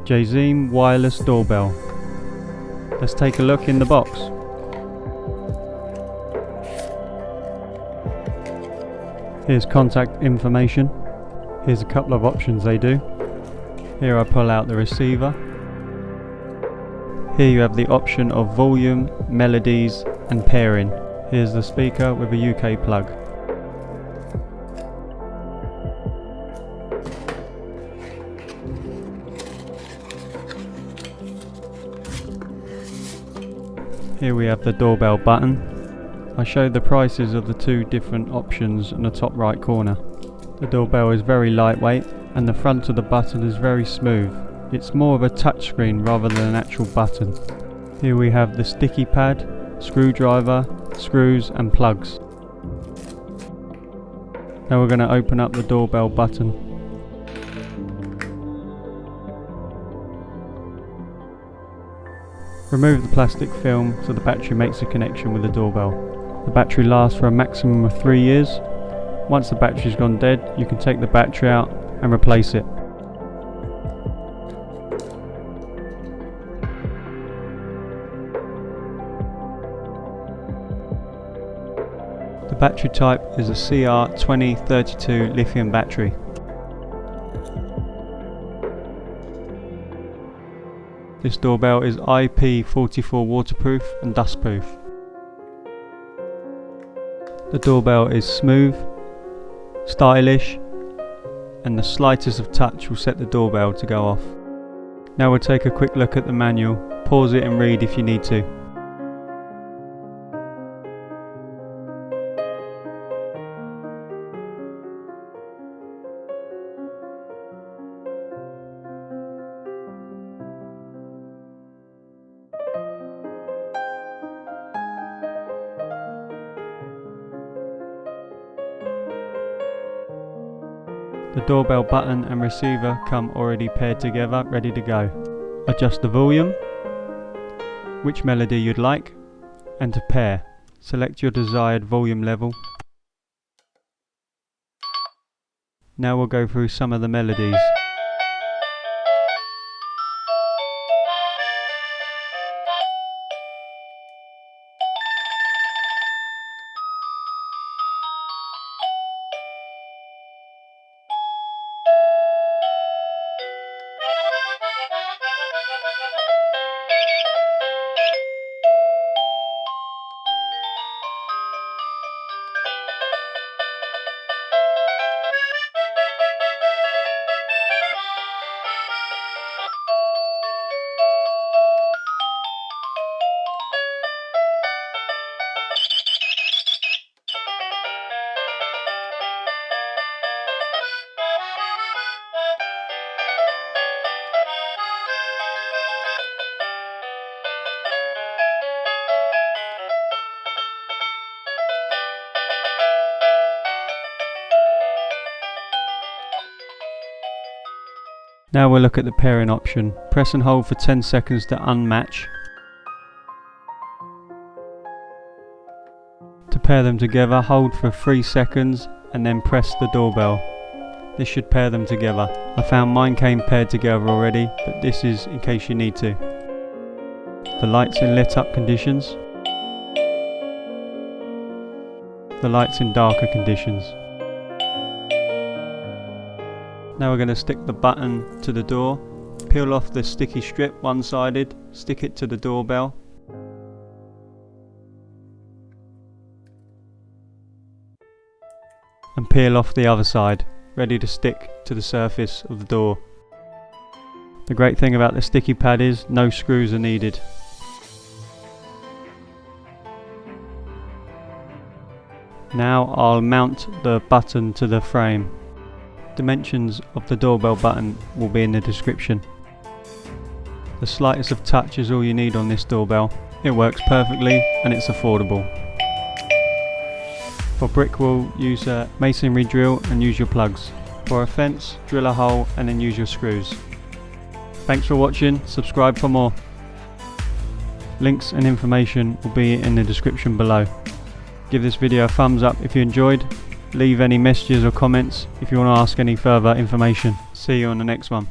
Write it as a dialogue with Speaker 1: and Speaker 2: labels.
Speaker 1: JSIEEM wireless doorbell. Let's take a look in the box. Here's contact information. Here's a couple of options they do. Here I pull out the receiver. Here you have the option of volume, melodies and pairing. Here's the speaker with a UK plug. Here we have the doorbell button. I showed the prices of the two different options in the top right corner. The doorbell is very lightweight and the front of the button is very smooth. It's more of a touchscreen rather than an actual button. Here we have the sticky pad, screwdriver, screws and plugs. Now we're going to open up the doorbell button. Remove the plastic film so the battery makes a connection with the doorbell. The battery lasts for a maximum of 3 years. Once the battery's gone dead, you can take the battery out and replace it. The battery type is a CR2032 lithium battery. This doorbell is IP44 waterproof and dustproof. The doorbell is smooth, stylish, and the slightest of touch will set the doorbell to go off. Now we'll take a quick look at the manual, pause it and read if you need to. The doorbell button and receiver come already paired together, ready to go. Adjust the volume, which melody you'd like, and to pair, select your desired volume level. Now we'll go through some of the melodies. Now we'll look at the pairing option. Press and hold for 10 seconds to unmatch. To pair them together, hold for 3 seconds and then press the doorbell. This should pair them together. I found mine came paired together already, but this is in case you need to. The lights in lit up conditions. The lights in darker conditions. Now we're going to stick the button to the door, peel off the sticky strip one-sided, stick it to the doorbell. And peel off the other side, ready to stick to the surface of the door. The great thing about the sticky pad is no screws are needed. Now I'll mount the button to the frame. Dimensions of the doorbell button will be in the description. The slightest of touch is all you need on this doorbell. It works perfectly and it's affordable. For brick wall, use a masonry drill and use your plugs. For a fence, drill a hole and then use your screws. Thanks for watching, subscribe for more. Links and information will be in the description below. Give this video a thumbs up if you enjoyed. Leave any messages or comments if you want to ask any further information. See you on the next one.